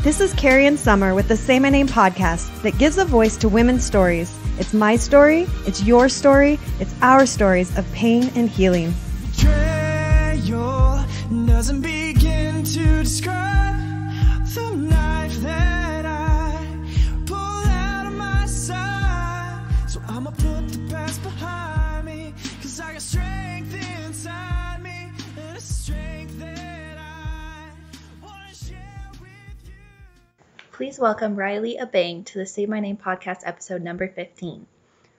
This is Carrie and Summer with the Say My Name podcast that gives a voice to women's stories. It's my story, it's your story, it's our stories of pain and healing. Betrayal doesn't begin to describe the knife that I pull out of my side. So I'ma put the past behind me, 'cause I got strength inside me, and a strength that I wanna share with you. Please welcome Riley Abang to the Say My Name podcast episode number 15.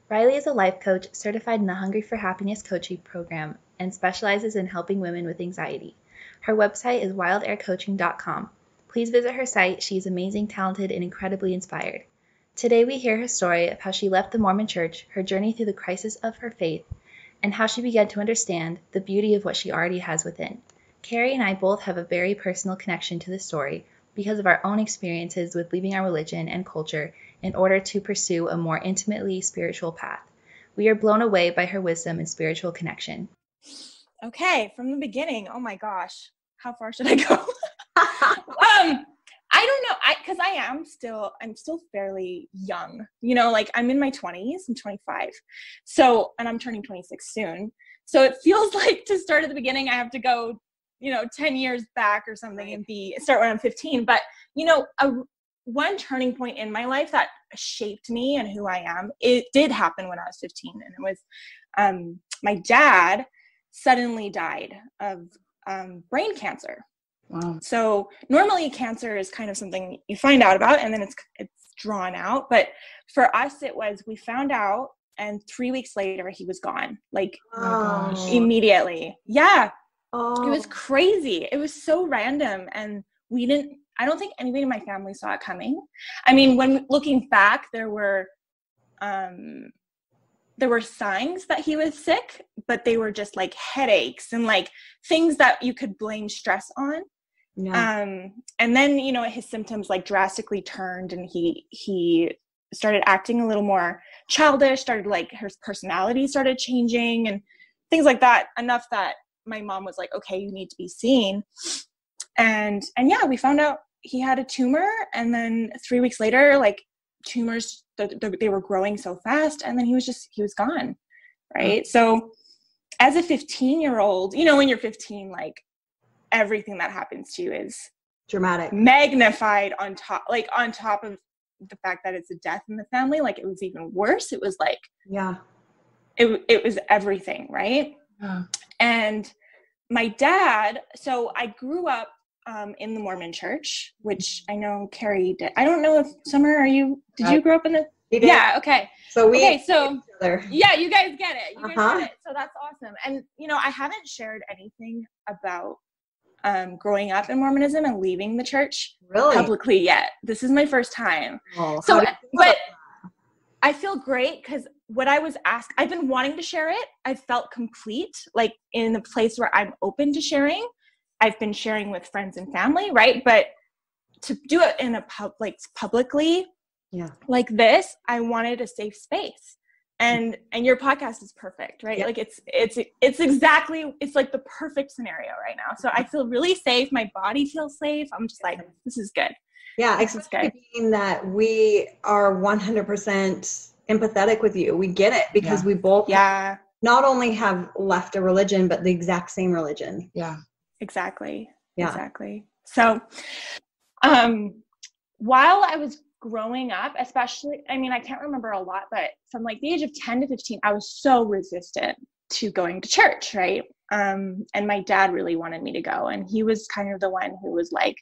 Riley is a life coach certified in the Hungry for Happiness coaching program and specializes in helping women with anxiety. Her website is wildaircoaching.com. Please visit her site. She is amazing, talented, and incredibly inspired. Today we hear her story of how she left the Mormon Church, her journey through the crisis of her faith, and how she began to understand the beauty of what she already has within. Carrie and I both have a very personal connection to this story because of our own experiences with leaving our religion and culture in order to pursue a more intimately spiritual path. We are blown away by her wisdom and spiritual connection. Okay, from the beginning. Oh my gosh, how far should I go? I don't know, because I'm still fairly young. You know, like I'm in my 20s. I'm 25. So, and I'm turning 26 soon. So it feels like to start at the beginning, I have to go, 10 years back or something and start when I'm 15. But, one turning point in my life that shaped me and who I am, it did happen when I was 15. And it was my dad suddenly died of brain cancer. Wow. So normally cancer is kind of something you find out about and then it's drawn out. But for us, we found out and 3 weeks later he was gone, like immediately. Yeah. Oh. It was crazy. It was so random. And I don't think anybody in my family saw it coming. I mean, when looking back, there were signs that he was sick, but they were just like headaches and like things that you could blame stress on. Yeah. And then, his symptoms like drastically turned and he started acting a little more childish, his personality started changing and things like that, enough that my mom was like, okay, you need to be seen. And yeah, we found out he had a tumor. And then 3 weeks later, like tumors, they were growing so fast. And then he was gone. Right. So as a 15-year-old, when you're 15, like everything that happens to you is dramatic, magnified on top of the fact that it's a death in the family. Like it was even worse. It was like, yeah, it was everything. Right. Yeah. And my dad, so I grew up in the Mormon Church, which I know Carrie did. I don't know if Summer, did you grow up in the? Yeah. Okay. So yeah, you guys get it. You guys get it. So that's awesome. And, I haven't shared anything about growing up in Mormonism and leaving the church publicly yet. This is my first time. Oh, but I feel great because what I was asked, I've been wanting to share it. I felt complete, like in the place where I'm open to sharing. I've been sharing with friends and family, right? But to do it in publicly, like this, I wanted a safe space. And your podcast is perfect, right? Yeah. Like it's like the perfect scenario right now. So I feel really safe. My body feels safe. I'm just like, this is good. Yeah, especially being that we are 100% empathetic with you. We get it because we both not only have left a religion, but the exact same religion. Yeah, exactly. Yeah. Exactly. So while I was growing up, especially, I mean, I can't remember a lot, but from like the age of 10 to 15, I was so resistant to going to church, right? And my dad really wanted me to go. And he was kind of the one who was like,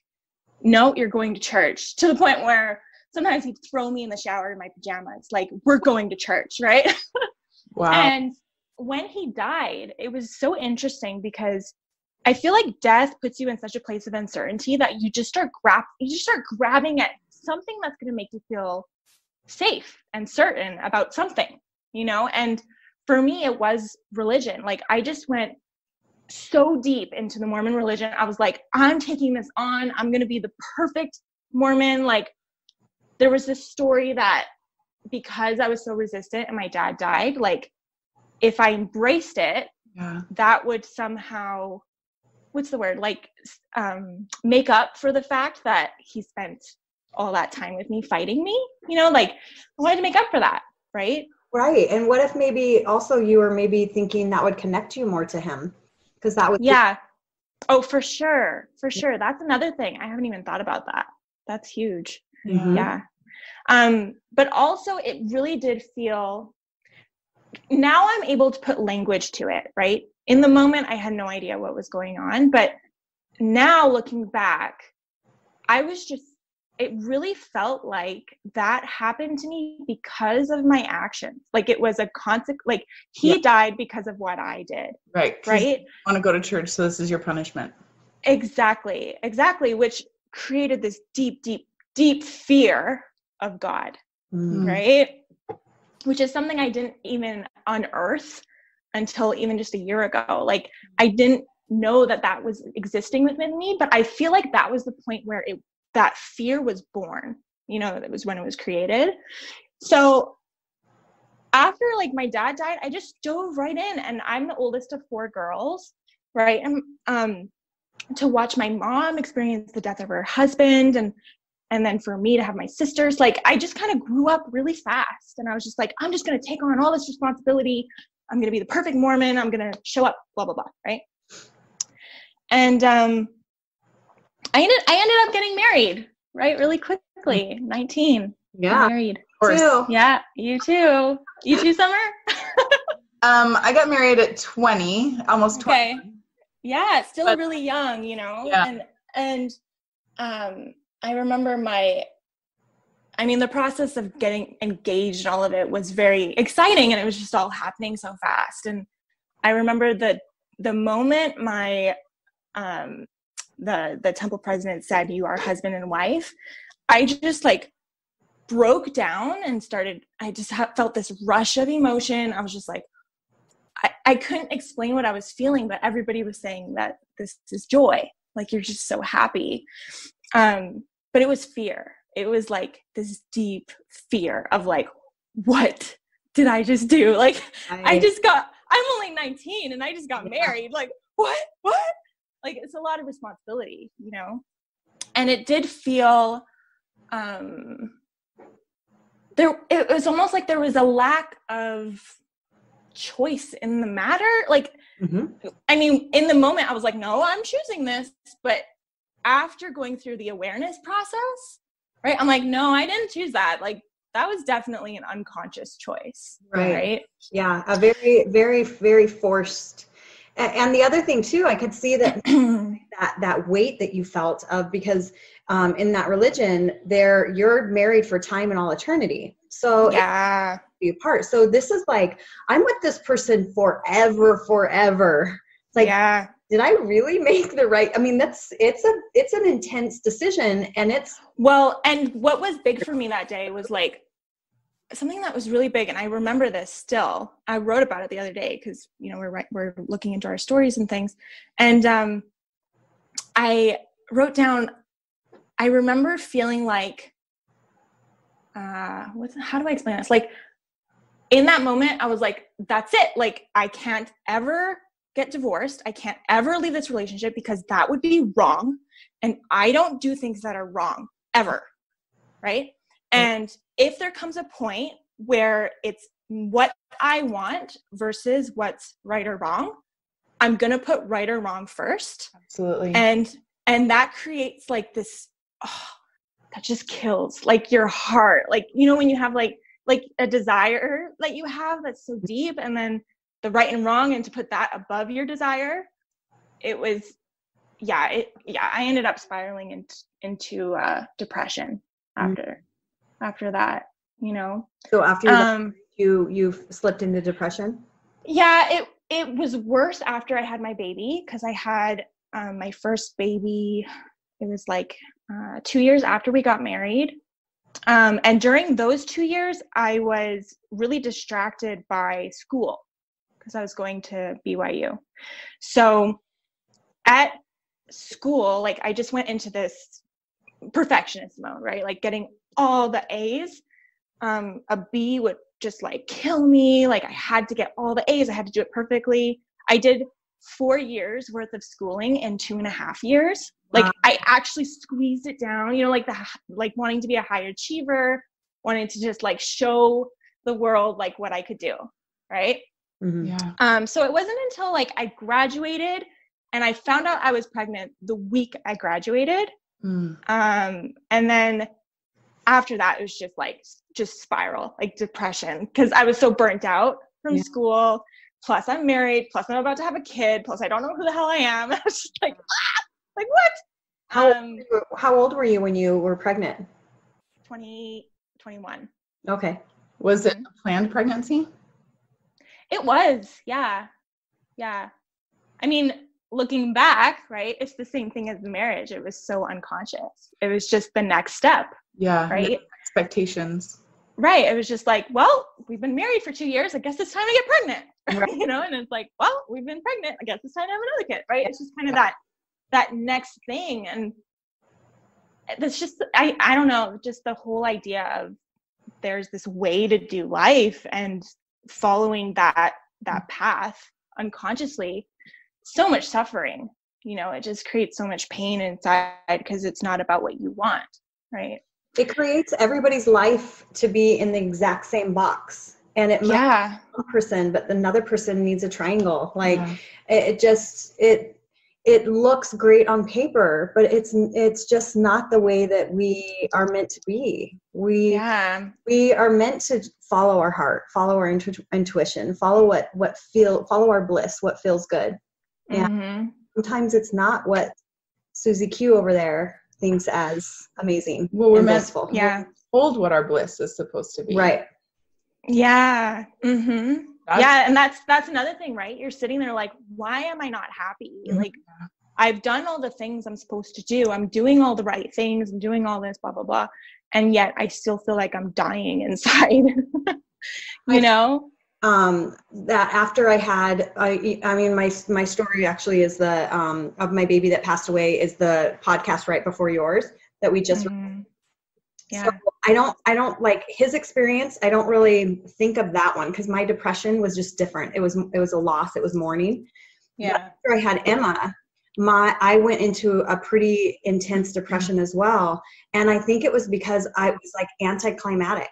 no, you're going to church, to the point where sometimes he'd throw me in the shower in my pajamas, like, we're going to church, right? Wow. And when he died, it was so interesting because I feel like death puts you in such a place of uncertainty that you just start grabbing at something that's going to make you feel safe and certain about something, and for me, it was religion. Like I just went so deep into the Mormon religion. I was like, I'm taking this on. I'm going to be the perfect Mormon. Like there was this story that because I was so resistant and my dad died, like if I embraced it, that would somehow what's the word? Like, make up for the fact that he spent all that time with me fighting me, like I wanted to make up for that. Right. Right. And what if maybe also you were maybe thinking that would connect you more to him? Because that would. Yeah. Oh, for sure. For sure. That's another thing. I haven't even thought about that. That's huge. Mm-hmm. Yeah. But also it really did feel, now I'm able to put language to it, right? In the moment, I had no idea what was going on, but now looking back, it really felt like that happened to me because of my actions. Like it was a consequence, like he died because of what I did. Right. Right. You want to go to church, so this is your punishment. Exactly. Which created this deep, deep, deep fear of God. Right. Which is something I didn't even unearth until even just a year ago. Like I didn't know that was existing within me, but I feel like that was the point where that fear was born, that was when it was created. So after like my dad died, I just dove right in, and I'm the oldest of 4 girls, right? And to watch my mom experience the death of her husband, and then for me to have my sisters, like I just kind of grew up really fast, and I was just like, I'm just going to take on all this responsibility. I'm going to be the perfect Mormon. I'm going to show up, blah, blah, blah. Right. And, I ended up getting married, right? Really quickly, 19. Yeah. Married. Of course. Too. Yeah. You too. You too, Summer? I got married at 20, almost 20. Okay. Yeah. Still really young, Yeah. And I remember the process of getting engaged and all of it was very exciting, and it was just all happening so fast. And I remember the moment my, the temple president said, "You are husband and wife," I just like broke down and I just felt this rush of emotion. I was just like, I couldn't explain what I was feeling, but everybody was saying that this is joy. Like, you're just so happy. But it was fear. It was like this deep fear of like, what did I just do? Like, I'm only 19 and I just got married. Like, what? Like, it's a lot of responsibility, and it did feel, it was almost like there was a lack of choice in the matter. Like, I mean, in the moment I was like, no, I'm choosing this. But after going through the awareness process, right, I'm like, no, I didn't choose that. Like, that was definitely an unconscious choice. Right. Yeah. A very, very, very forced. And the other thing too, I could see that that weight that you felt of, because in that religion you're married for time and all eternity. So yeah, be apart. So this is like, I'm with this person forever. It's like, yeah, did I really make the right? I mean, it's an intense decision, and and what was big for me that day was like, something that was really big, and I remember this still. I wrote about it the other day because, we're looking into our stories and things. And I wrote down, I remember feeling like, how do I explain this? Like, in that moment, I was like, that's it. Like, I can't ever get divorced. I can't ever leave this relationship because that would be wrong. And I don't do things that are wrong, ever. Right? And if there comes a point where it's what I want versus what's right or wrong, I'm going to put right or wrong first. Absolutely. And that creates like this, that just kills like your heart. Like, when you have like a desire that you have that's so deep, and then the right and wrong, and to put that above your desire, it was, I ended up spiraling into depression after that, So after you slipped into depression? Yeah, it was worse after I had my baby, because I had my first baby. It was like 2 years after we got married. And during those 2 years, I was really distracted by school because I was going to BYU. So at school, like, I just went into this perfectionist mode, right? Like, getting all the A's. A B would just like kill me. Like, I had to get all the A's. I had to do it perfectly. I did 4 years worth of schooling in 2.5 years. Like I actually squeezed it down, you know, like wanting to be a high achiever, wanting to just like show the world like what I could do. Right. Mm-hmm. Yeah. So it wasn't until like I graduated and I found out I was pregnant the week I graduated. And then after that, it was just spiral, like depression, because I was so burnt out from school. Plus I'm married, plus I'm about to have a kid, plus I don't know who the hell I am. I was just like, what? How old were you when you were pregnant? 21. Okay. Was it a planned pregnancy? It was, yeah. I mean, looking back, right, it's the same thing as the marriage. It was so unconscious. It was just the next step. Yeah. Right. Expectations. Right. It was just like, well, we've been married for 2 years. I guess it's time to get pregnant. Right. You know, and it's like, well, we've been pregnant. I guess it's time to have another kid. Right. It's just kind of that next thing. And that's just, I don't know, just the whole idea of there's this way to do life and following that path unconsciously, so much suffering, you know, it just creates so much pain inside because it's not about what you want. Right. It creates everybody's life to be in the exact same box. And it might be one person, but another person needs a triangle. Like it looks great on paper, but it's just not the way that we are meant to be. We are meant to follow our heart, follow our intuition, follow follow our bliss, what feels good. And sometimes it's not what Susie Q over there thinks as amazing. Well, we're meant we're told what our bliss is supposed to be. Right. Yeah. Mm-hmm. And that's another thing, right? You're sitting there like, why am I not happy? Like, I've done all the things I'm supposed to do. I'm doing all the right things. I'm doing all this, blah, blah, blah. And yet I still feel like I'm dying inside, you know? That after I had, I mean, my story actually is the, of my baby that passed away is the podcast right before yours that we just So I don't like his experience. I don't really think of that one because my depression was just different. It was a loss. It was mourning. Yeah. But after I had Emma, I went into a pretty intense depression as well. And I think it was because I was like anticlimactic.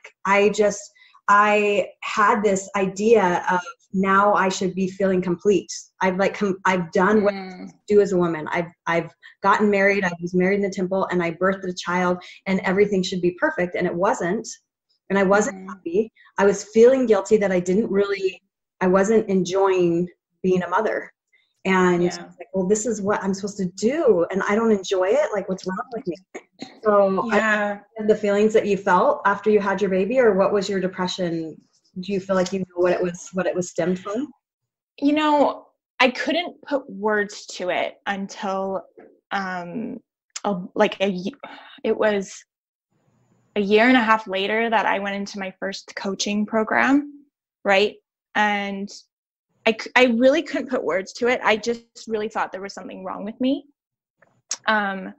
I had this idea of now I should be feeling complete. I've done what I'm supposed to do as a woman. I've gotten married. I was married in the temple and I birthed a child and everything should be perfect. And it wasn't. And I wasn't happy. I was feeling guilty that I wasn't enjoying being a mother. And I was like, well, this is what I'm supposed to do. And I don't enjoy it. Like, what's wrong with me? So the feelings that you felt after you had your baby, or what was your depression? Do you feel like you know what it was stemmed from? You know, I couldn't put words to it until it was a year and a half later that I went into my first coaching program. Right. And I really couldn't put words to it. I just really thought there was something wrong with me. And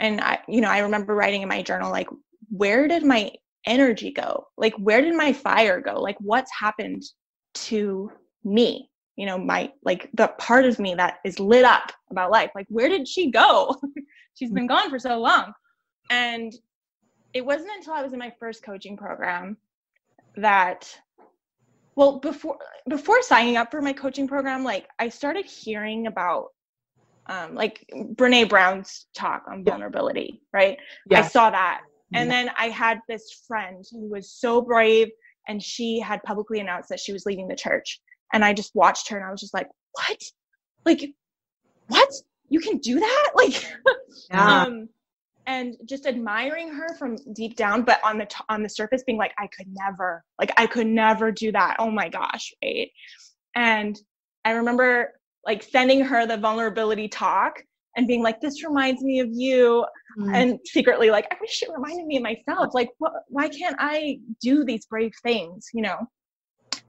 I remember writing in my journal, like, where did my energy go? Like, where did my fire go? Like, what's happened to me? You know, the part of me that is lit up about life. Like, where did she go? She's been gone for so long. And it wasn't until I was in my first coaching program that, well, before signing up for my coaching program, like, I started hearing about like Brene Brown's talk on vulnerability, right? I saw that. And then I had this friend who was so brave, and she had publicly announced that she was leaving the church. And I just watched her and I was just like, what? Like, what? You can do that? Like, and just admiring her from deep down, but on the surface being like, I could never do that. Oh my gosh. Right. And I remember like sending her the vulnerability talk and being like, this reminds me of you. And secretly like, I wish it reminded me of myself. Like, why can't I do these brave things, you know?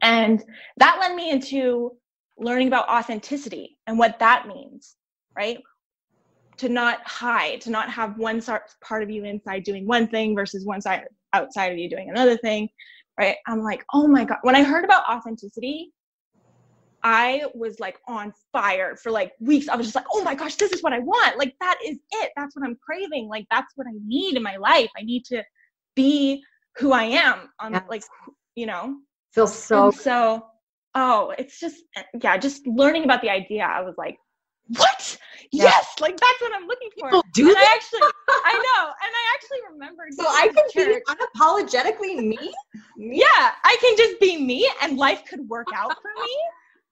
And that led me into learning about authenticity and what that means, right? To not hide, to not have one part of you inside doing one thing versus one side outside of you doing another thing, right? I'm like, oh my God. When I heard about authenticity, I was like on fire for like weeks. I was just like, oh my gosh, this is what I want. Like, that is it. That's what I'm craving. Like, that's what I need in my life. I need to be who I am on like, you know, Feels so, and so, oh, it's just, yeah, just learning about the idea. I was like, what? Yeah. Yes. Like, that's what I'm looking for. People do and that? I know. And I actually remembered. so I can be church. unapologetically me. Yeah, I can just be me and life could work out for me.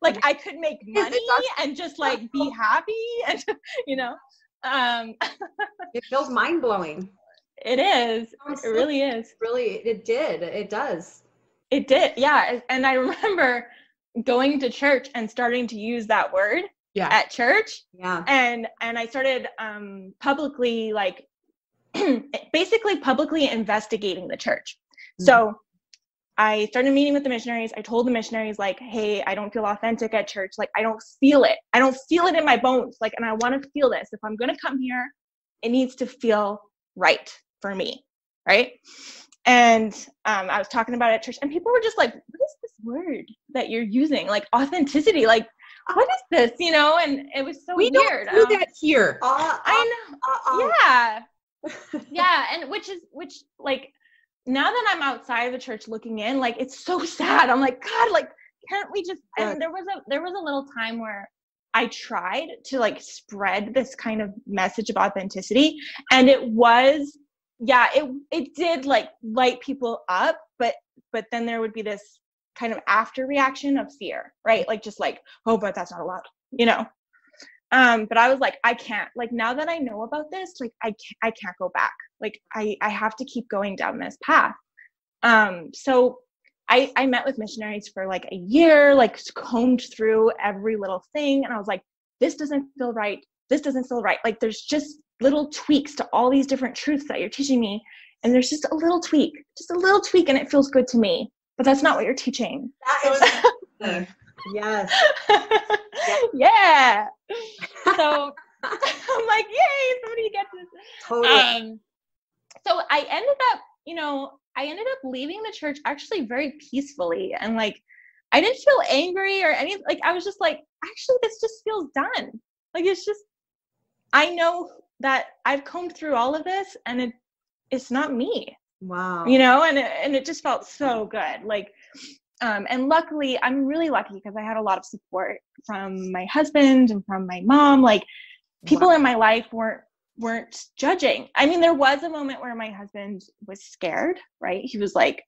Like, I could make money and just like be happy and, you know, It feels mind blowing. it is. It really is. It does. It did. Yeah. And I remember going to church and starting to use that word at church. Yeah. And I started publicly, like, basically publicly investigating the church. Mm-hmm. So I started meeting with the missionaries. I told the missionaries, like, hey, I don't feel authentic at church. Like, I don't feel it. I don't feel it in my bones. Like, and I want to feel this. If I'm going to come here, it needs to feel right for me. Right. And I was talking about it at church, and people were just like, what is this word that you're using? Like, authenticity. Like, what is this? You know? And it was so weird. Don't do that here. I know. Yeah. Yeah. And which like, now that I'm outside of the church looking in, like, it's so sad. I'm like, God, like, can't we just, and there was a little time where I tried to like spread this kind of message of authenticity, and it was, yeah, it did like light people up, but then there would be this kind of after reaction of fear, right? Like, just like, oh, but that's not allowed, you know? But I was like, I can't, like, now that I know about this, like, I can't go back. Like, I have to keep going down this path. So I met with missionaries for like a year, like combed through every little thing. And I was like, this doesn't feel right. This doesn't feel right. Like, there's just little tweaks to all these different truths that you're teaching me. And there's just a little tweak, and it feels good to me, but that's not what you're teaching. That is yes. Yeah. So I'm like, yay, somebody gets this. Totally. So I ended up leaving the church actually very peacefully, and like, I didn't feel angry or anything. Like, I was just like, actually, this just feels done. Like, it's just, I know that I've combed through all of this, and it's not me. Wow. You know, and it just felt so good. Like, and luckily, I'm really lucky because I had a lot of support from my husband and from my mom. Like, people in my life weren't judging. I mean, there was a moment where my husband was scared, right? He was like,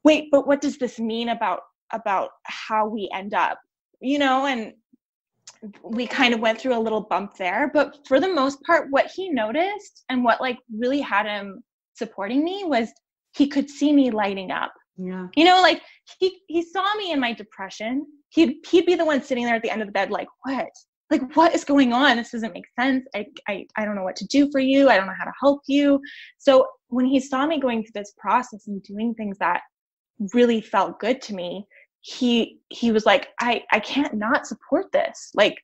wait, but what does this mean about how we end up, you know? And we kind of went through a little bump there, but for the most part, what he noticed and what like really had him supporting me was he could see me lighting up. Yeah. You know, like, he saw me in my depression. He'd be the one sitting there at the end of the bed, like, what? Like, what is going on? This doesn't make sense. I don't know what to do for you. I don't know how to help you. So when he saw me going through this process and doing things that really felt good to me, he was like, I can't not support this. Like,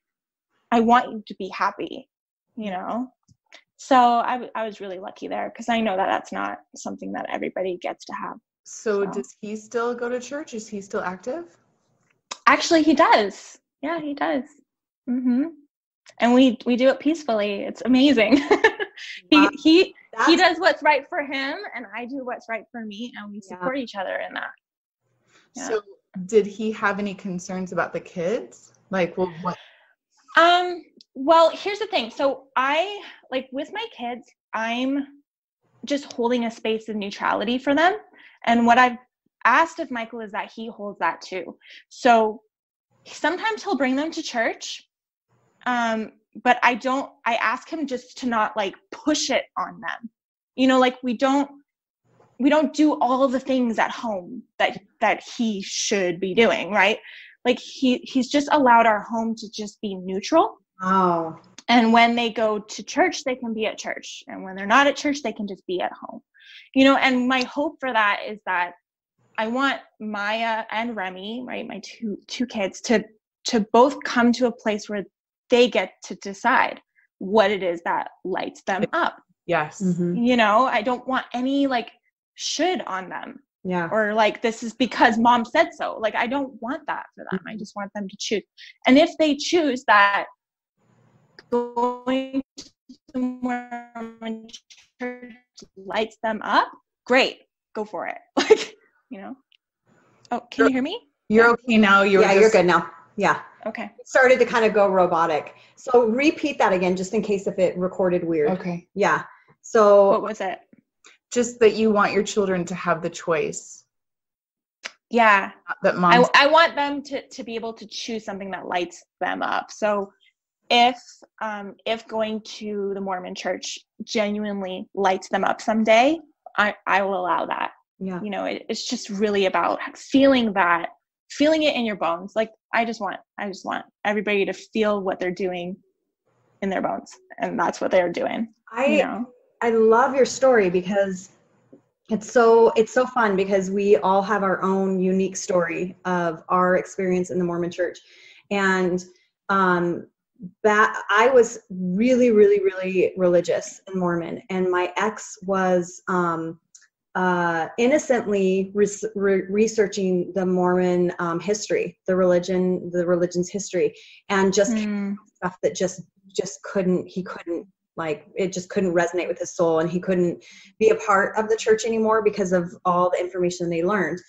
I want you to be happy, you know? So I was really lucky there, because I know that that's not something that everybody gets to have. So does he still go to church? Is he still active? Actually, he does. Yeah, he does. Mm-hmm. And we do it peacefully. It's amazing. Wow. He does what's right for him, and I do what's right for me, and we support each other in that. Yeah. So did he have any concerns about the kids? Like, well, what? Well, here's the thing. So I, like, with my kids, I'm just holding a space of neutrality for them. And what I've asked of Michael is that he holds that too. So sometimes he'll bring them to church. But I ask him just to not like push it on them. You know, like, we don't do all of the things at home that he should be doing, right? Like, he's just allowed our home to just be neutral. Oh. And when they go to church, they can be at church. And when they're not at church, they can just be at home. You know, and my hope for that is that I want Maya and Remy, right, my two kids, to both come to a place where they get to decide what it is that lights them up. Yes. Mm-hmm. You know, I don't want any like should on them. Yeah. Or like, this is because mom said so. Like, I don't want that for them. I just want them to choose. And if they choose that going to the Mormon church lights them up, great, go for it. Like, you know. Oh, can you hear me? You're okay now. You're good now. Yeah. Okay. It started to kind of go robotic. So repeat that again, just in case if it recorded weird. Okay. Yeah. So What was it? Just that you want your children to have the choice. Yeah. That mom. I want them to be able to choose something that lights them up. So if going to the Mormon church genuinely lights them up someday, I will allow that. yeah. You know, it's just really about feeling it in your bones. Like, I just want everybody to feel what they're doing in their bones, and that's what they're doing. I love your story because it's so fun, because we all have our own unique story of our experience in the Mormon church. And that I was really, really, really religious and Mormon, and my ex was innocently researching the Mormon history, the religion's history, and just stuff that just couldn't it just couldn't resonate with his soul, and he couldn't be a part of the church anymore because of all the information they learned,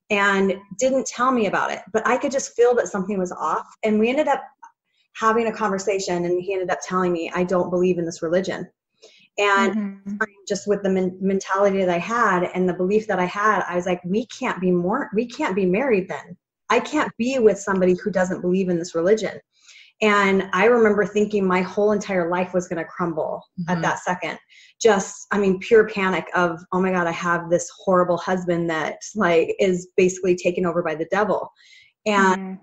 and didn't tell me about it. But I could just feel that something was off, and we ended up having a conversation, and he ended up telling me, I don't believe in this religion. And just with the mentality that I had and the belief that I had, I was like, we can't be married then. I can't be with somebody who doesn't believe in this religion. And I remember thinking my whole entire life was going to crumble at that second. Pure panic of, oh my God, I have this horrible husband that like is basically taken over by the devil. And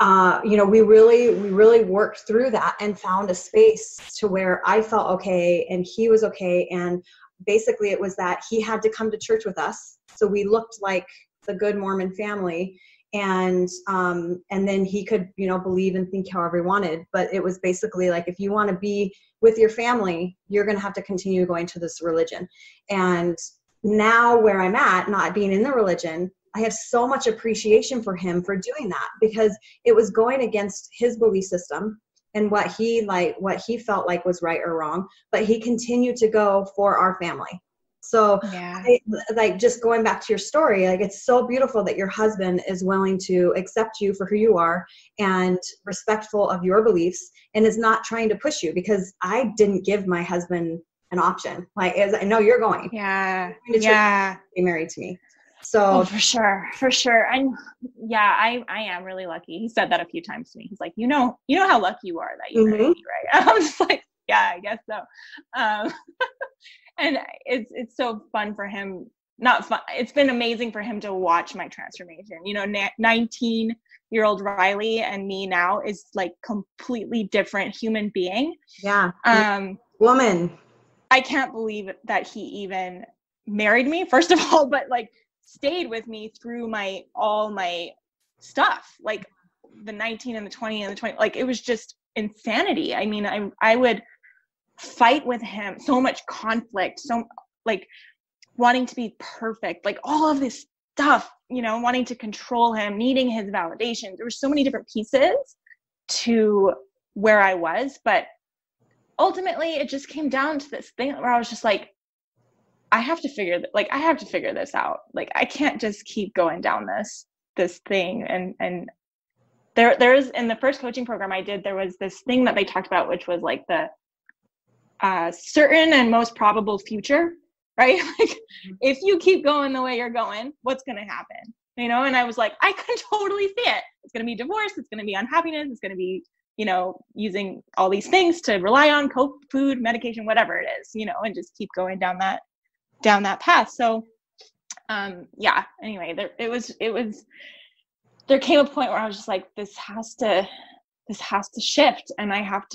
we really worked through that and found a space to where I felt okay and he was okay. And basically it was that he had to come to church with us. So we looked like the good Mormon family, and then he could, believe and think however he wanted. But it was basically like, if you want to be with your family, you're going to have to continue going to this religion. And now where I'm at, not being in the religion, I have so much appreciation for him for doing that, because it was going against his belief system and what he felt like was right or wrong, but he continued to go for our family. So just going back to your story, like, it's so beautiful that your husband is willing to accept you for who you are and respectful of your beliefs, and is not trying to push you, because I didn't give my husband an option. Like, as I know you're going. Yeah. Be married to me. So for sure. And I am really lucky. He said that a few times to me. He's like, you know how lucky you are that you married me, right? I'm just like, yeah, I guess so. And it's so fun for him. Not fun. It's been amazing for him to watch my transformation. 19-year-old Riley and me now is like completely different human being. Yeah. Woman. I can't believe that he even married me, first of all, but like stayed with me through all my stuff, like the 19 and the 20 and the 20. Like, it was just insanity. I mean, I would fight with him, so much conflict, so like wanting to be perfect, like all of this stuff, wanting to control him, needing his validation. There were so many different pieces to where I was, but ultimately it just came down to this thing where I was just like, I have to figure this out. Like, I can't just keep going down this thing. And there's in the first coaching program I did, there was this thing that they talked about, which was like the certain and most probable future, right? Like, if you keep going the way you're going, what's going to happen? And I was like, I can totally see it. It's going to be divorce. It's going to be unhappiness. It's going to be, using all these things to rely on, coke, food, medication, whatever it is, and just keep going down that path. So, anyway, there came a point where I was just like, this has to shift, and I have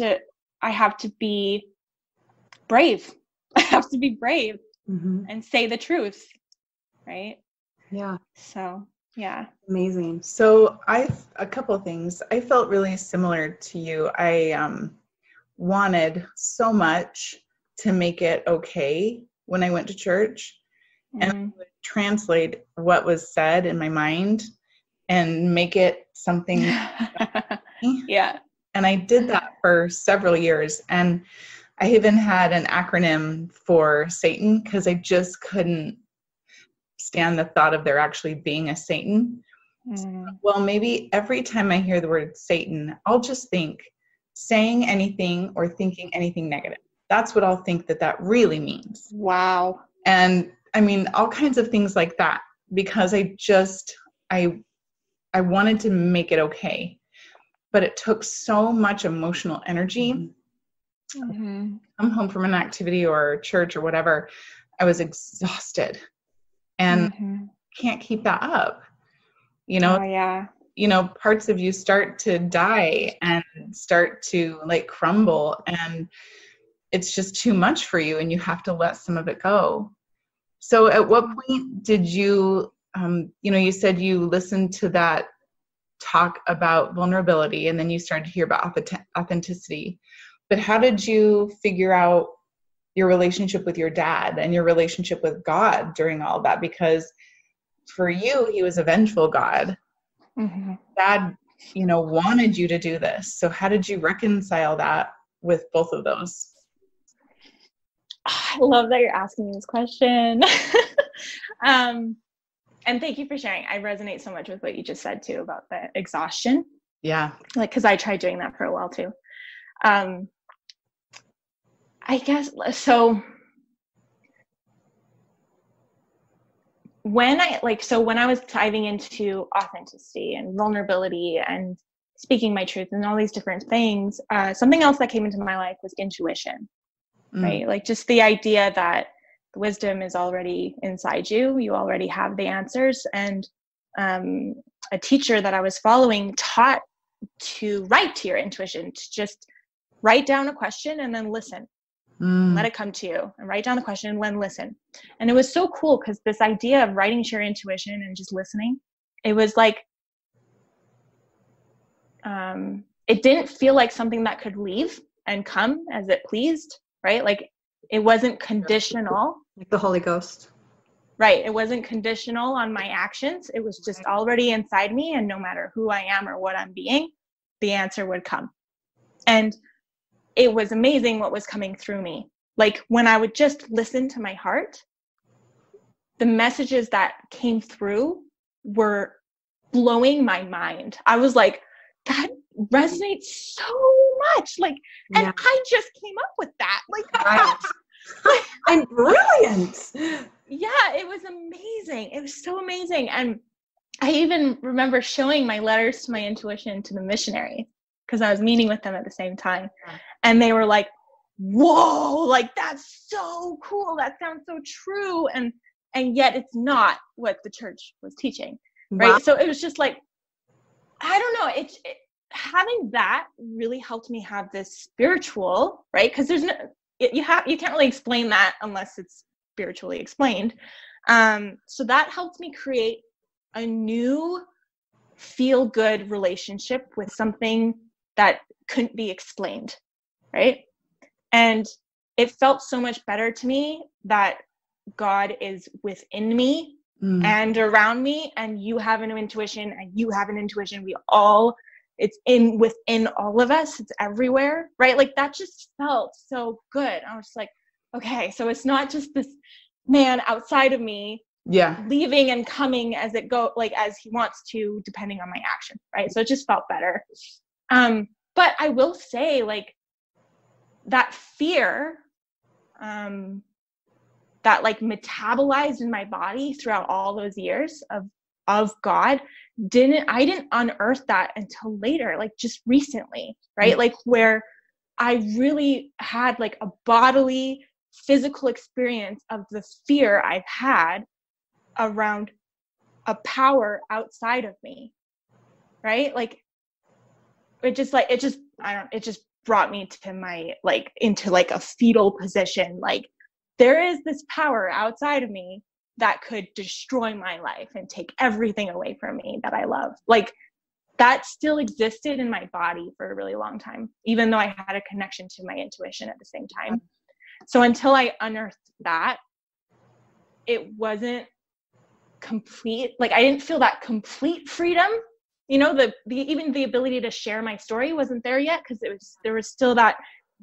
to be brave. I have to be brave and say the truth. Right. Yeah. So, yeah. Amazing. So a couple of things. I felt really similar to you. I wanted so much to make it okay when I went to church. and I would translate what was said in my mind and make it something. Yeah. And I did that for several years. And I even had an acronym for Satan because I just couldn't stand the thought of there actually being a Satan. So, well, maybe every time I hear the word Satan, I'll just think saying anything or thinking anything negative. That's what I'll think that really means. Wow. And I mean, all kinds of things like that, because I wanted to make it okay, but it took so much emotional energy. Come home from an activity or church or whatever, I was exhausted and can't keep that up. You know, Oh, yeah. You know, parts of you start to die and start to like crumble, and it's just too much for you and you have to let some of it go. So at what point did you, you said you listened to that talk about vulnerability and then you started to hear about authenticity, but how did you figure out your relationship with your dad and your relationship with God during all that? Because for you, he was a vengeful God. Dad, wanted you to do this. So how did you reconcile that with both of those? I love that you're asking me this question. And thank you for sharing. I resonate so much with what you just said too about the exhaustion. Yeah. Like, cause I tried doing that for a while too. I guess, so when I was diving into authenticity and vulnerability and speaking my truth and all these different things, something else that came into my life was intuition, right? Like just the idea that the wisdom is already inside you. You already have the answers. And a teacher that I was following taught to write to your intuition, to just write down a question and then listen. Let it come to you, and write down the question and then listen. And it was so cool because this idea of writing to your intuition and just listening, it was like, it didn't feel like something that could leave and come as it pleased, right? Like it wasn't conditional. Like the Holy Ghost. Right. It wasn't conditional on my actions. It was just already inside me. And no matter who I am or what I'm being, the answer would come. And it was amazing what was coming through me. Like when I would just listen to my heart, the messages that came through were blowing my mind. I was like, that resonates so much. Like, and I just came up with that. Like, right. And brilliant. Yeah, it was amazing. It was so amazing. And I even remember showing my letters to my intuition to the missionaries because I was meeting with them at the same time. And they were like, whoa, like that's so cool. That sounds so true. And yet it's not what the church was teaching. Right. Wow. So it was just like, I don't know. Having that really helped me have this spiritual, right? Because there's you can't really explain that unless it's spiritually explained. So that helped me create a new feel good relationship with something that couldn't be explained. Right. And it felt so much better to me that God is within me and around me, and you have an intuition and you have an intuition. It's within all of us. It's everywhere. Right. Like that just felt so good. I was like, okay, so it's not just this man outside of me leaving and coming as he wants to, depending on my action. Right. So it just felt better. But I will say, like, that fear that like metabolized in my body throughout all those years of God, I didn't unearth that until later, like just recently, right? Like where I really had like a bodily physical experience of the fear I've had around a power outside of me, right? Like it just brought me to my, like, into like a fetal position. Like there is this power outside of me that could destroy my life and take everything away from me that I love. Like that still existed in my body for a really long time, even though I had a connection to my intuition at the same time. So until I unearthed that, it wasn't complete. Like I didn't feel that complete freedom. You know, the even the ability to share my story wasn't there yet, because there was still that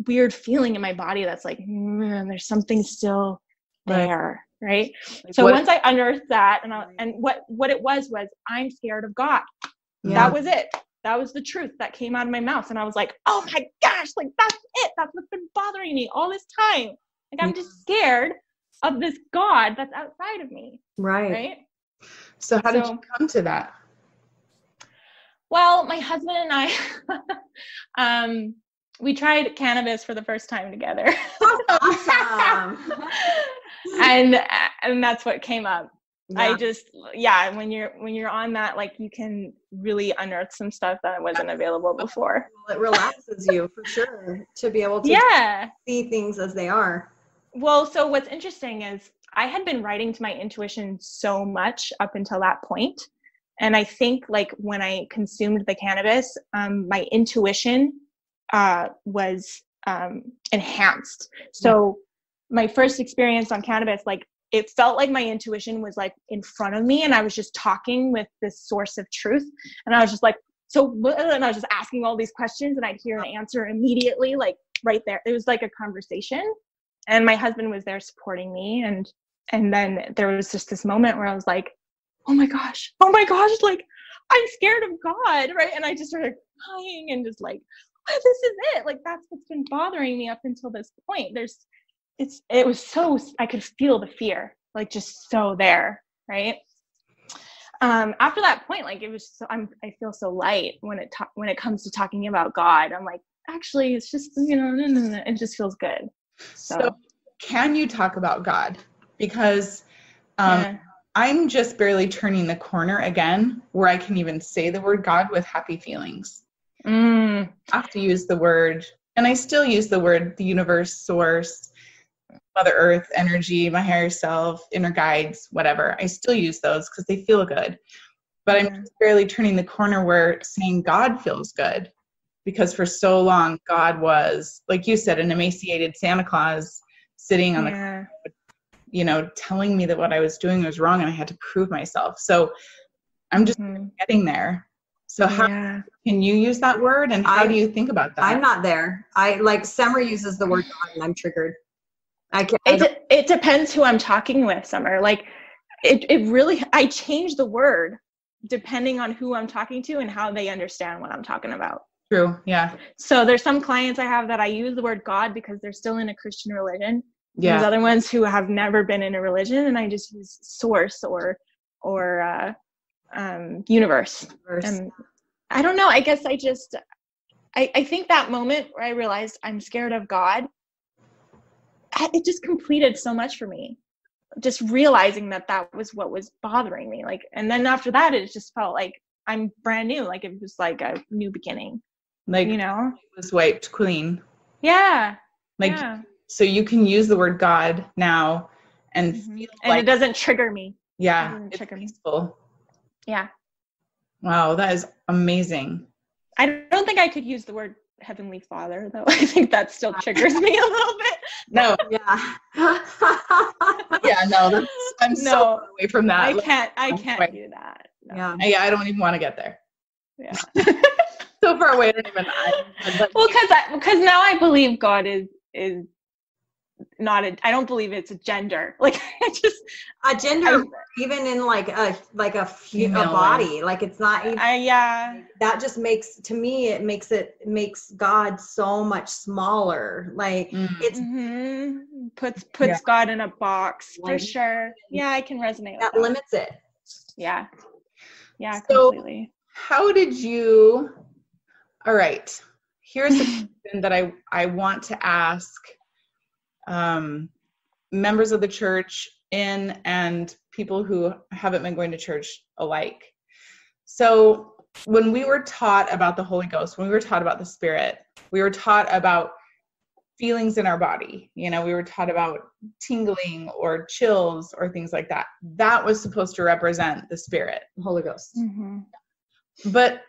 weird feeling in my body that's like, man, there's something still there, right? Like So once I unearthed that, and what it was I'm scared of God. Yeah. That was it. That was the truth that came out of my mouth, and I was like, oh my gosh, like that's it. That's what's been bothering me all this time. Like I'm just scared of this God that's outside of me, right? So how did you come to that? Well, my husband and I, we tried cannabis for the first time together. Awesome. and that's what came up. Yeah. When you're on that, like you can really unearth some stuff that wasn't available before. Well, it relaxes you for sure to be able to see things as they are. Well, so what's interesting is I had been writing to my intuition so much up until that point. And I think like when I consumed the cannabis, my intuition was enhanced. So my first experience on cannabis, like it felt like my intuition was like in front of me, and I was just talking with this source of truth. And I was just like, and I was just asking all these questions, and I'd hear an answer immediately, like right there. It was like a conversation, and my husband was there supporting me. And then there was just this moment where I was like, oh my gosh, like I'm scared of God, right? And I just started crying and just like, oh, this is it. Like that's what's been bothering me up until this point. It was so, I could feel the fear, like just so there, right? After that point, like it was so, I feel so light when it comes to talking about God. I'm like, actually, it's just, no, it just feels good. So can you talk about God? Because I'm just barely turning the corner again where I can even say the word God with happy feelings. I have to use the word, and I still use the word, the universe, source, Mother Earth, energy, my higher self, inner guides, whatever. I still use those because they feel good. But I'm just barely turning the corner where saying God feels good, because for so long, God was, like you said, an emaciated Santa Claus sitting on the telling me that what I was doing was wrong and I had to prove myself. So I'm just getting there. So how can you use that word, and how do you think about that? I'm not there. Summer uses the word God and I'm triggered. It depends who I'm talking with, Summer. Like it really, I change the word depending on who I'm talking to and how they understand what I'm talking about. True. Yeah. So there's some clients I have that I use the word God because they're still in a Christian religion. Yeah. There's other ones who have never been in a religion, and I just use source or universe. And I don't know. I guess I think that moment where I realized I'm scared of God, it just completed so much for me. Just realizing that was what was bothering me. Like, and then after that, it just felt like I'm brand new. Like it was like a new beginning. Like, it was wiped clean. Yeah. So you can use the word God now and feel like it doesn't trigger me. Yeah. It's peaceful. Yeah. Wow. That is amazing. I don't think I could use the word Heavenly Father, though. I think that still triggers me a little bit. No. Yeah. Yeah, no. I'm so far away from that. I can't do that. No. Yeah. I don't even want to get there. Yeah. So far away, I don't even. Well, because now I believe God is not I don't believe it's a gender. Like a gender, even in like a body, like it's not even, that just makes, to me, it makes God so much smaller. Like it's puts God in a box for sure. Yeah, I can resonate with that. Limits it. Yeah. Yeah, so completely. How did you, all right, here's the question that I want to ask members of the church and people who haven't been going to church alike. So when we were taught about the Holy Ghost, when we were taught about the Spirit, we were taught about feelings in our body. We were taught about tingling or chills or things like that. That was supposed to represent the Spirit, the Holy Ghost. Mm-hmm. But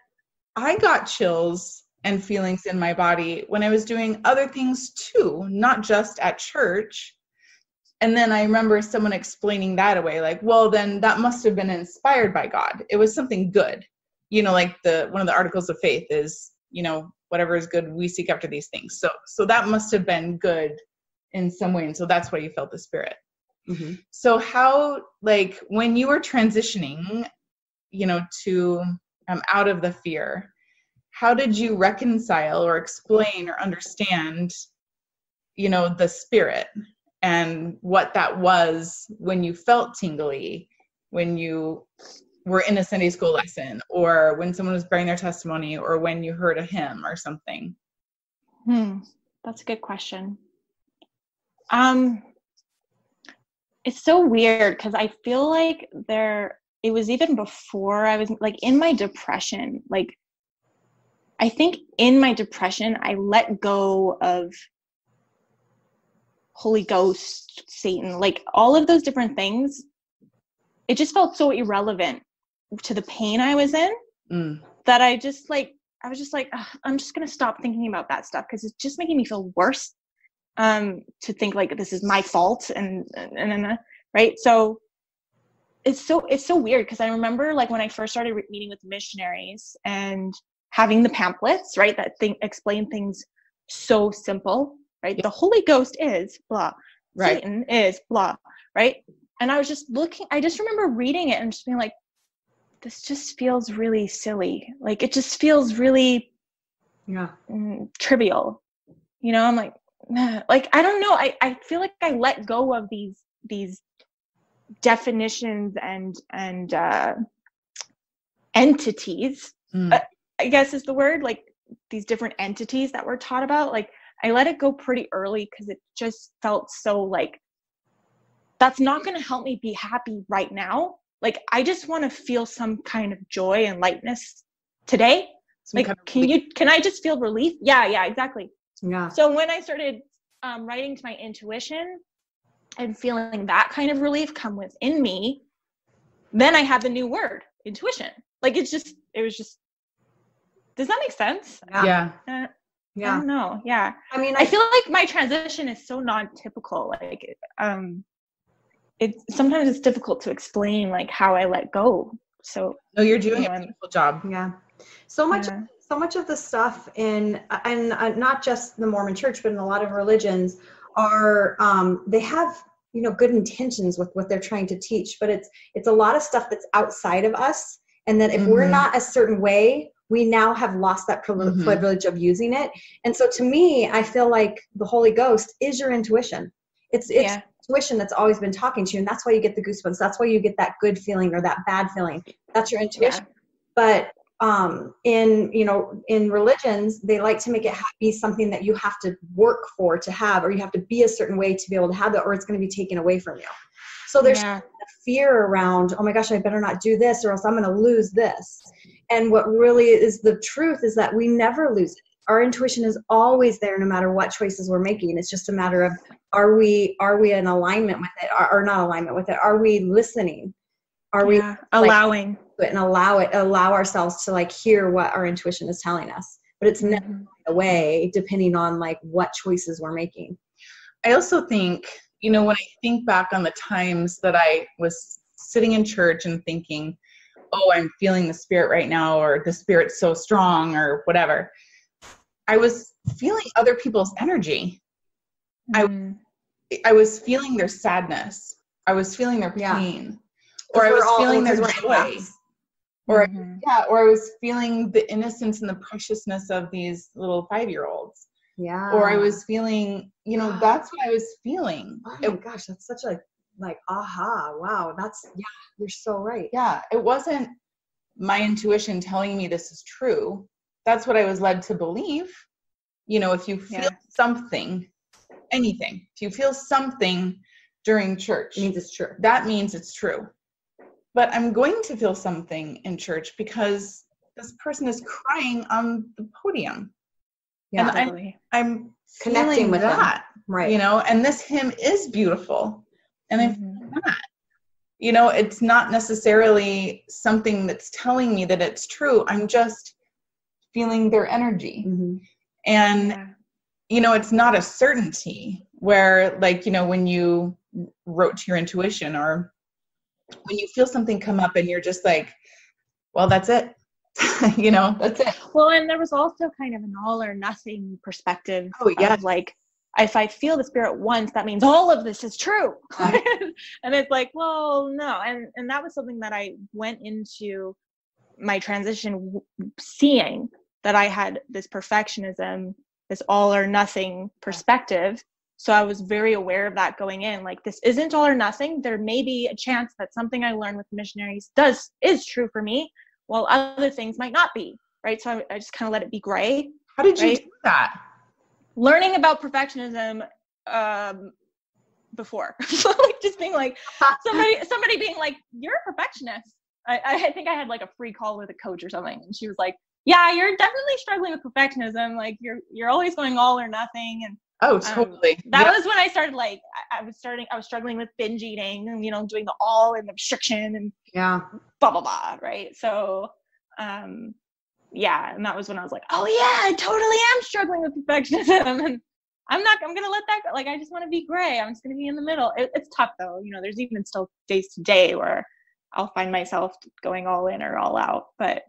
I got chills and feelings in my body when I was doing other things too, not just at church. And then I remember someone explaining that away, like, well, then that must have been inspired by God. It was something good. You know, like one of the articles of faith is, you know, whatever is good, we seek after these things. So that must have been good in some way. And so that's why you felt the Spirit. Mm-hmm. So how, like, when you were transitioning, you know, to out of the fear, how did you reconcile or explain or understand, you know, the Spirit and what that was when you felt tingly, when you were in a Sunday school lesson, or when someone was bearing their testimony, or when you heard a hymn or something? That's a good question. It's so weird because I feel like it was even before I was like in my depression. Like, I think in my depression, I let go of Holy Ghost, Satan, like all of those different things. It just felt so irrelevant to the pain I was in that I was just like, I'm just going to stop thinking about that stuff because it's just making me feel worse. To think like this is my fault and right. So it's so weird because I remember like when I first started meeting with missionaries and having the pamphlets, right, that explain things so simple, right? Yeah. The Holy Ghost is blah, right. Satan is blah, right? And I was just I just remember reading it and just being like, this just feels really silly. Like it just feels really trivial. You know, I'm like I don't know. I feel like I let go of these definitions and entities, I guess is the word, like these different entities that we're taught about. Like I let it go pretty early because it just felt so like, that's not going to help me be happy right now. Like, I just want to feel some kind of joy and lightness today. Like, can I just feel relief? Yeah, exactly. Yeah. So when I started writing to my intuition and feeling that kind of relief come within me, then I had the new word, intuition. Like, it was just, does that make sense? Yeah. I don't know. Yeah. I mean, I feel like my transition is so non-typical. Like, sometimes it's difficult to explain like how I let go. So no, you're doing a beautiful job. Yeah. So much of the stuff and not just the Mormon Church, but in a lot of religions are, they have, you know, good intentions with what they're trying to teach, but it's a lot of stuff that's outside of us. And that if we're not a certain way, we now have lost that privilege of using it. And so to me, I feel like the Holy Ghost is your intuition. It's intuition that's always been talking to you. And that's why you get the goosebumps. That's why you get that good feeling or that bad feeling. That's your intuition. Yeah. But in religions, they like to make it be something that you have to work for to have, or you have to be a certain way to be able to have that, or it's going to be taken away from you. So there's a fear around, oh my gosh, I better not do this or else I'm going to lose this. And what really is the truth is that we never lose it. Our intuition is always there no matter what choices we're making. It's just a matter of, are we in alignment with it or not alignment with it? Are we listening? Are we allowing it and allow ourselves to like hear what our intuition is telling us? But it's never away depending on like what choices we're making. I also think, you know, when I think back on the times that I was sitting in church and thinking, oh, I'm feeling the Spirit right now, or the Spirit's so strong, or whatever, I was feeling other people's energy. I was feeling their sadness. I was feeling their pain. Or I was feeling their joy. Or I was feeling the innocence and the preciousness of these little 5-year-olds. Yeah. Or I was feeling, you know, that's what I was feeling. Oh my gosh, that's such a aha, wow, you're so right. Yeah, it wasn't my intuition telling me this is true. That's what I was led to believe. You know, if you feel something, anything, if you feel something during church, it means it's true. That means it's true. But I'm going to feel something in church because this person is crying on the podium. Yeah, and I'm connecting with that, right? You know, and this hymn is beautiful, and I feel that. You know, it's not necessarily something that's telling me that it's true. I'm just feeling their energy, and you know, it's not a certainty where, like, you know, when you wrote to your intuition, or when you feel something come up and you're just like, well, that's it. You know, that's it. Well, and there was also kind of an all or nothing perspective. Oh, yeah. Of like, if I feel the spirit once, that means all of this is true. And it's like, well, no. And that was something that I went into my transition seeing, that I had this perfectionism, this all or nothing perspective. So I was very aware of that going in, like, this isn't all or nothing. There may be a chance that something I learned with missionaries is true for me, while other things might not be, right? So I just kind of let it be gray. How did you do that? Learning about perfectionism before. Like, just being like, somebody being like, you're a perfectionist. I think I had like a free call with a coach or something, and she was like, yeah, you're definitely struggling with perfectionism. Like, you're always going all or nothing. And oh, totally. That was when I started, like, I was struggling with binge eating and, you know, doing the all and the restriction and blah, blah, blah. Right. So, yeah. And that was when I was like, oh yeah, I totally am struggling with perfectionism. And I'm going to let that go. Like, I just want to be gray. I'm just going to be in the middle. It's tough though. You know, there's even still days today where I'll find myself going all in or all out. But,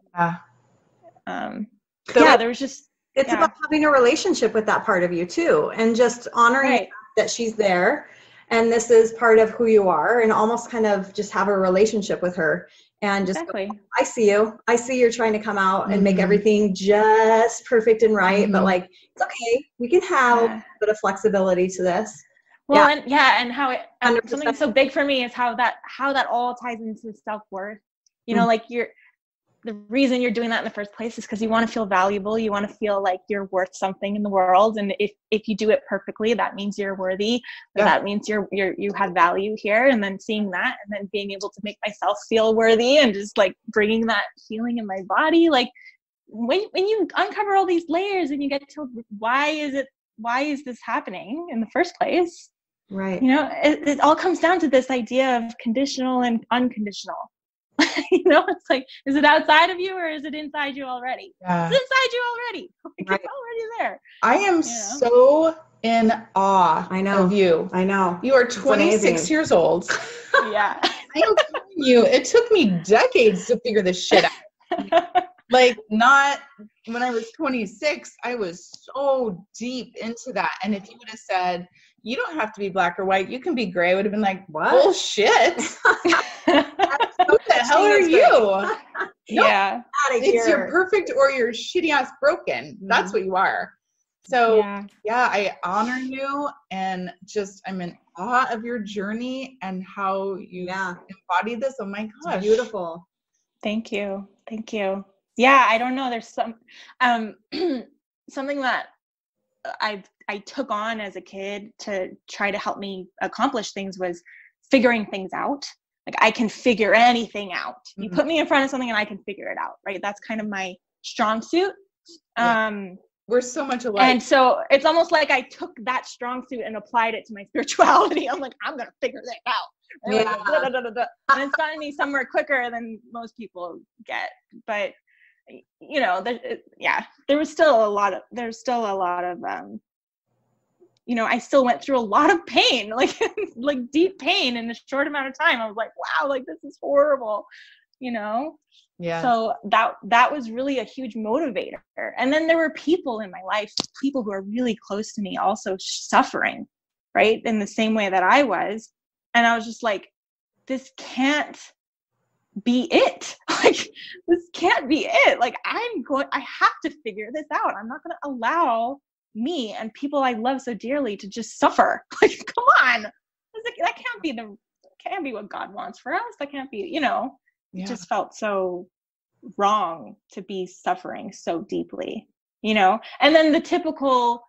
there was just, it's about having a relationship with that part of you too, and just honoring that she's there, and this is part of who you are, and almost kind of just have a relationship with her, and just go, I see you. I see you're trying to come out and make everything just perfect and right, but like, it's okay. We can have a bit of flexibility to this. Well, and how it something so big for me is how that all ties into self-worth. You know, like, the reason you're doing that in the first place is because you want to feel valuable. You want to feel like you're worth something in the world. And if you do it perfectly, that means you're worthy. That means you have value here. And then seeing that, and then being able to make myself feel worthy, and just like bringing that feeling in my body. Like, when you uncover all these layers and you get to why is this happening in the first place? Right. You know, it all comes down to this idea of conditional and unconditional. You know, it's like, is it outside of you or is it inside you already? It's inside you already. Like, it's already there. I am so in awe of you. I know. You are 26 years old. Yeah. I am telling you, it took me decades to figure this shit out. Like, not when I was 26, I was so deep into that. And if you would have said, you don't have to be black or white, you can be gray, I would have been like, what? Bullshit. What the hell are you? Yeah. It's your perfect or your shitty ass broken. That's what you are. So I honor you, and just, I'm in awe of your journey and how you embody this. Oh my gosh. It's beautiful. Thank you. Thank you. Yeah. I don't know. There's some, something that I took on as a kid to try to help me accomplish things was figuring things out. Like, I can figure anything out. You put me in front of something and I can figure it out, right? That's kind of my strong suit. We're so much alike. And so it's almost like I took that strong suit and applied it to my spirituality. I'm like, I'm going to figure this out. And it's gotten me somewhere quicker than most people get. But, you know, there's still a lot of, you know, I still went through a lot of pain, like deep pain in a short amount of time. I was like, wow, like, this is horrible, you know? Yeah. So that was really a huge motivator. And then there were people in my life, people who are really close to me, also suffering, right? In the same way that I was. And I was just like, this can't be it. Like, this can't be it. Like, I have to figure this out. I'm not going to allow me and people I love so dearly to just suffer. Like, come on. That can't be what God wants for us. That can't be, you know, it just felt so wrong to be suffering so deeply, you know? And then the typical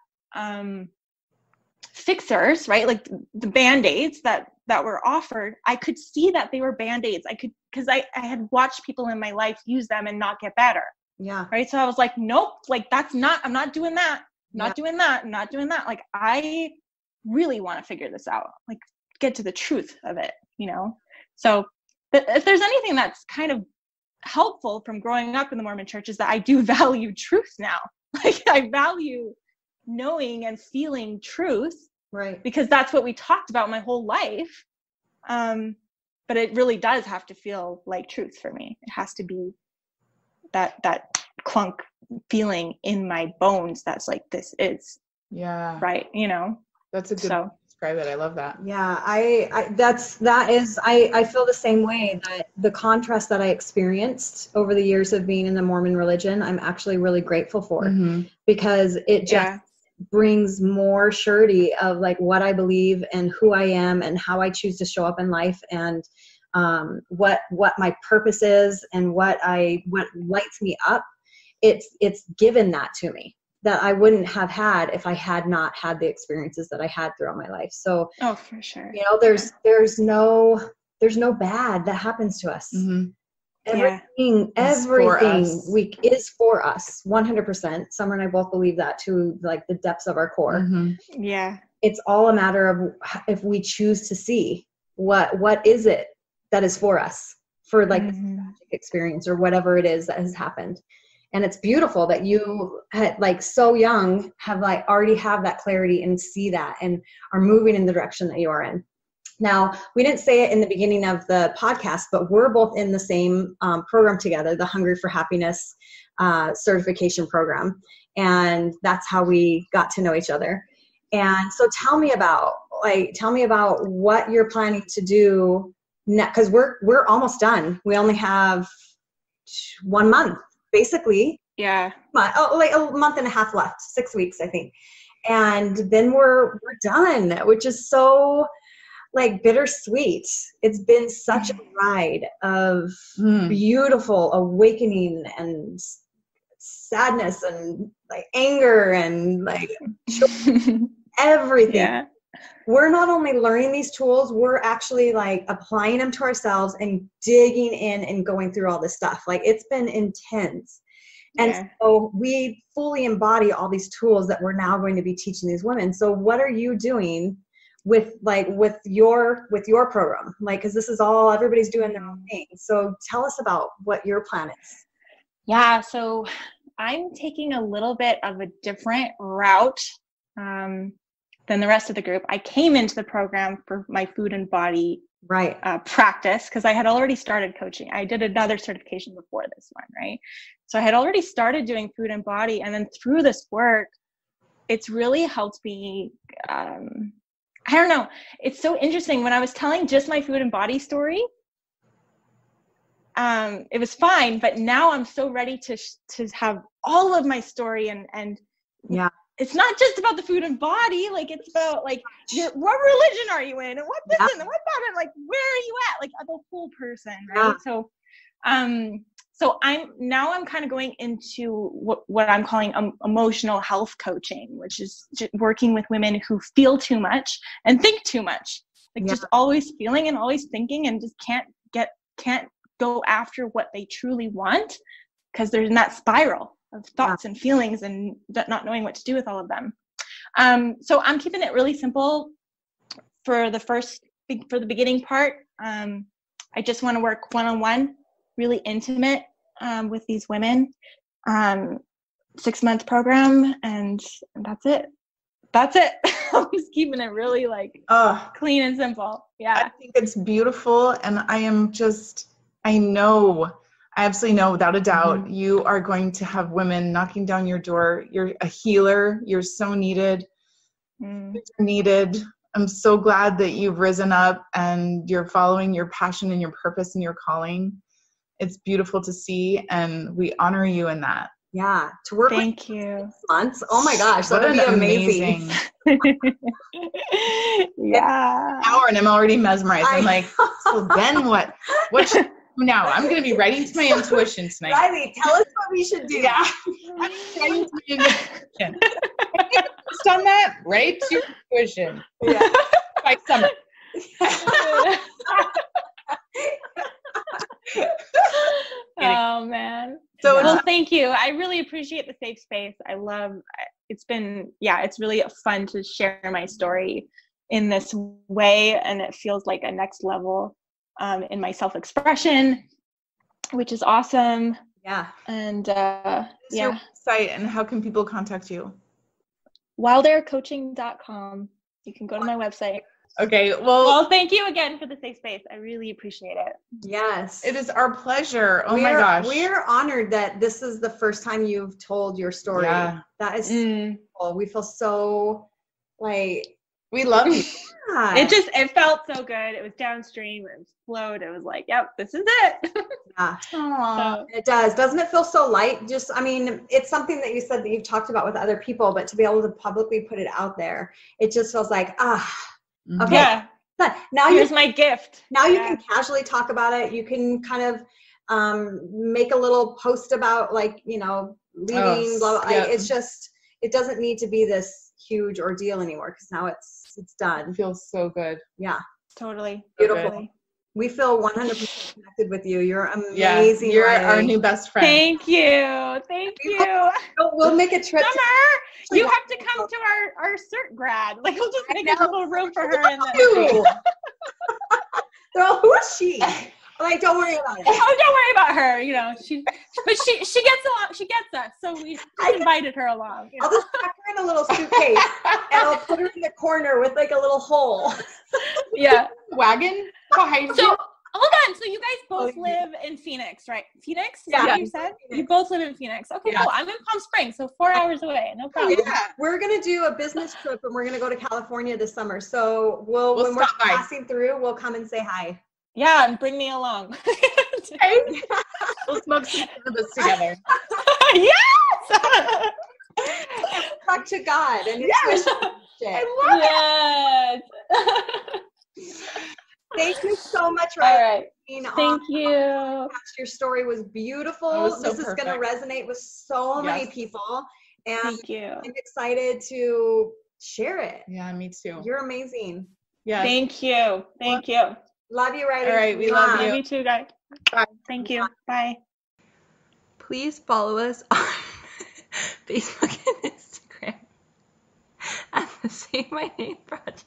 fixers, right? Like the Band-Aids that were offered, I could see that they were Band-Aids. Because I had watched people in my life use them and not get better. Yeah. Right. So I was like, nope, like, I'm not doing that. Not doing that. Like, I really want to figure this out, like, get to the truth of it, you know? So if there's anything that's kind of helpful from growing up in the Mormon church, is that I do value truth now. Like, I value knowing and feeling truth Right. because that's what we talked about my whole life. But it really does have to feel like truth for me. It has to be that clunk feeling in my bones that's like, this is right, you know. That's a good way to describe it. I love that. Yeah, I feel the same way, that the contrast that I experienced over the years of being in the Mormon religion, I'm actually really grateful for, because it just brings more surety of like what I believe and who I am and how I choose to show up in life, and what my purpose is and what lights me up. It's given that to me, that I wouldn't have had if I had not had the experiences that I had throughout my life. So, oh, for sure. you know, there's no bad that happens to us. Everything is for us 100%. Summer and I both believe that to like the depths of our core. It's all a matter of if we choose to see what is it that is for us, for like experience or whatever it is that has happened. And it's beautiful that you had, like, so young, have like already have that clarity and see that and are moving in the direction that you are in. Now, we didn't say it in the beginning of the podcast, but we're both in the same program together, the Hungry for Happiness certification program. And that's how we got to know each other. And so tell me about what you're planning to do next, because we're almost done. We only have 1 month. Basically, like a month and a half left, 6 weeks, I think. And then we're done, which is so like bittersweet. It's been such a ride of beautiful awakening and sadness and like anger and like everything. We're not only learning these tools, we're actually like applying them to ourselves and digging in and going through all this stuff. Like, it's been intense. And so we fully embody all these tools that we're now going to be teaching these women. So what are you doing with your program? Like, cause this is all, everybody's doing their own thing. So tell us about what your plan is. Yeah. So I'm taking a little bit of a different route, than the rest of the group. I came into the program for my food and body practice, because I had already started coaching. I did another certification before this one, right? So I had already started doing food and body, and then through this work, it's really helped me. I don't know. It's so interesting. When I was telling just my food and body story, it was fine, but now I'm so ready to have all of my story and it's not just about the food and body. Like, it's about like, what religion are you in, and what this and what that, and like, where are you at? Like, the whole person, right? So I'm kind of going into what I'm calling emotional health coaching, which is working with women who feel too much and think too much, like just always feeling and always thinking, and just can't go after what they truly want, because they're in that spiral of thoughts and feelings and not knowing what to do with all of them. So I'm keeping it really simple for the beginning part. I just want to work one-on-one, really intimate with these women. 6-month program, and that's it. I'm just keeping it really like clean and simple. I think it's beautiful, and I absolutely know, without a doubt, you are going to have women knocking down your door. You're a healer. You're so needed. You're needed. I'm so glad that you've risen up and you're following your passion and your purpose and your calling. It's beautiful to see, and we honor you in that. Yeah, to work Thank you. Months. Oh my gosh, that would be amazing. An hour and I'm already mesmerized. I'm like, so then what? What should now? I'm going to be writing to my intuition tonight. Riley, tell us what we should do. Yeah, I'm writing to my intuition. Just on that, right to your intuition. Yeah. By summer. Oh man. So well, thank you. I really appreciate the safe space. It's really fun to share my story in this way, and it feels like a next level in my self-expression, which is awesome. Yeah. And your website, and how can people contact you? wildaircoaching.com. You can go to my website. Okay, well, Well, thank you again for the safe space. I really appreciate it. Yes. it is our pleasure. Oh my gosh. We're honored that this is the first time you've told your story. Yeah. That is so cool. We feel so like We love you. yeah. It felt so good. It was downstream. It was flowed. It was like, yep, this is it. Yeah. Aw. So, It does. Doesn't it feel so light? Just, I mean, it's something that you said that you've talked about with other people, but to be able to publicly put it out there, it just feels like, Mhm. okay. yeah, Now here's my gift. now you Yeah. can casually talk about it. You can kind of make a little post about like, you know, leaving, blah, blah. yeah. It's just, it doesn't need to be this huge ordeal anymore because now it's done. It feels so good. Yeah. Totally. Beautiful. Totally. We feel 100% connected with you. You're Yeah, amazing. you're Riley. our new best friend. Thank you. Thank you. We'll make a trip. Summer, you have to come to our cert grad. Like, we'll just make a little room for her in the. You. They're all, who is she? I'm like, don't worry about it. Oh, don't worry about her. You know, she gets along. She gets us, so we just invited her along. You know? I'll just pack her in a little suitcase and I'll put her in the corner with like a little hole. Yeah. Wagon behind So you. hold on. So you guys both live in Phoenix, right? Phoenix? Is that Yeah. what you said? You both live in Phoenix. Okay, Yeah. cool. I'm in Palm Springs, so 4 hours away. No problem. Yeah. We're gonna do a business trip and we're gonna go to California this summer. So we'll when we're stop by. passing through, we'll come and say hi. Yeah, and bring me along. We'll smoke some cannabis together. Yes! Talk to God and his Yes. shit. Yes. Thank you so much, All Riley. right. Being on Thank the you. podcast. Your story was beautiful. It was so this is going to perfect. resonate with so many Yes. people, and Thank you. I'm excited to share it. Yeah, me too. You're amazing. Yeah. Thank you. Thank you. Love you, Riley. All right, we love Mwah. you. Love you too, guys. Bye. Thank you. Bye. Please follow us on Facebook and Instagram at the Say My Name Project.